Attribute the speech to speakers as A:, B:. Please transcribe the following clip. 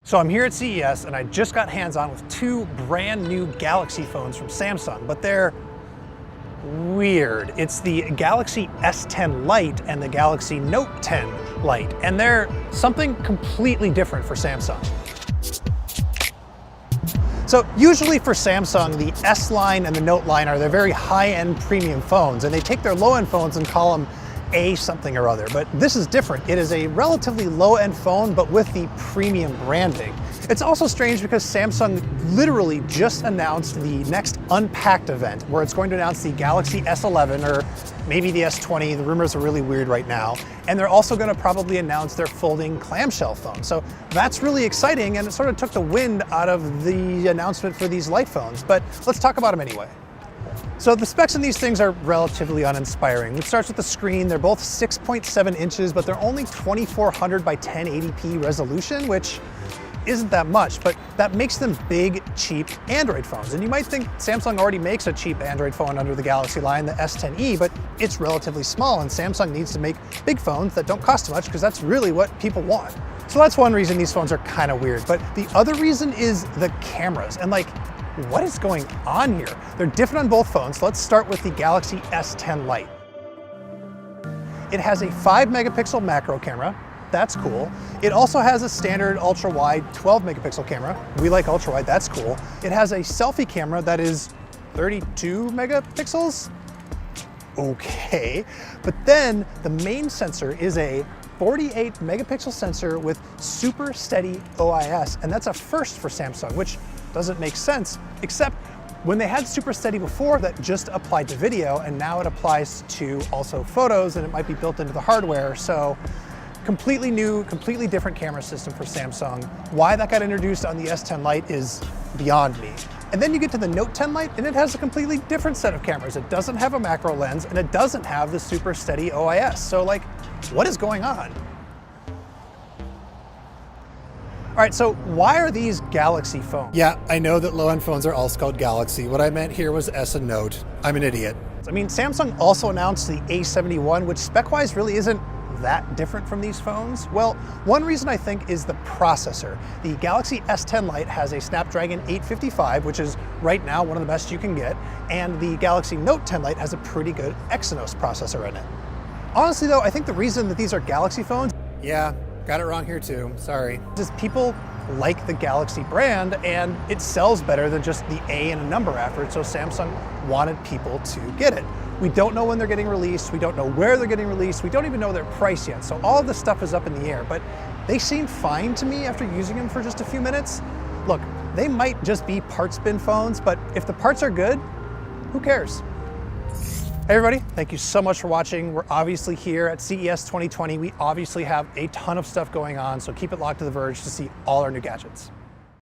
A: So I'm here at CES and I just got hands-on with two brand new Galaxy phones from Samsung, but they're weird. It's the Galaxy S10 Lite and the Galaxy Note 10 Lite, and they're something completely different for Samsung. So usually for Samsung, the S line and the Note line are their very high-end premium phones, and they take their low-end phones and call them A something or other, but this is different. It is a relatively low-end phone, but with the premium branding. It's also strange because Samsung literally just announced the next Unpacked event, where it's going to announce the Galaxy S11 or maybe the S20. The rumors are really weird right now. And they're also going to probably announce their folding clamshell phone. So that's really exciting, and it sort of took the wind out of the announcement for these light phones. But let's talk about them anyway. So the specs in these things are relatively uninspiring. It starts with the screen. They're both 6.7 inches, but they're only 2400 by 1080p resolution, which isn't that much, but that makes them big, cheap Android phones. And you might think Samsung already makes a cheap Android phone under the Galaxy line, the S10e, but it's relatively small, and Samsung needs to make big phones that don't cost much because that's really what people want. So that's one reason these phones are kind of weird. But the other reason is the cameras. And what is going on here? They're different on both phones. Let's start with the Galaxy S10 Lite. It has a 5 megapixel macro camera. That's cool. It also has a standard ultra-wide 12 megapixel camera. We like ultra-wide, that's cool. It has a selfie camera that is 32 megapixels. Okay, but then the main sensor is a 48 megapixel sensor with super steady OIS, and that's a first for Samsung, which doesn't make sense, except when they had super steady before, that just applied to video, and now it applies to also photos, and it might be built into the hardware. So completely new, completely different camera system for Samsung. Why that got introduced on the S10 Lite is beyond me. And then you get to the Note 10 Lite, and it has a completely different set of cameras. It doesn't have a macro lens, and it doesn't have the super steady OIS. So what is going on? All right, so why are these Galaxy phones? Yeah, I know that low-end phones are also called Galaxy. What I meant here was S and Note. I'm an idiot. I mean, Samsung also announced the A71, which spec-wise really isn't that different from these phones. Well, one reason I think is the processor. The Galaxy S10 Lite has a Snapdragon 855, which is right now one of the best you can get, and the Galaxy Note 10 Lite has a pretty good Exynos processor in it. Honestly though, I think the reason that these are Galaxy phones, yeah, got it wrong here too, sorry, is people like the Galaxy brand, and it sells better than just the A and a number after it, so Samsung wanted people to get it. We don't know when they're getting released, we don't know where they're getting released, we don't even know their price yet, so all of this stuff is up in the air, but they seem fine to me after using them for just a few minutes. Look, they might just be parts bin phones, but if the parts are good, who cares? Hey everybody, thank you so much for watching. We're obviously here at CES 2020. We obviously have a ton of stuff going on, so keep it locked to The Verge to see all our new gadgets.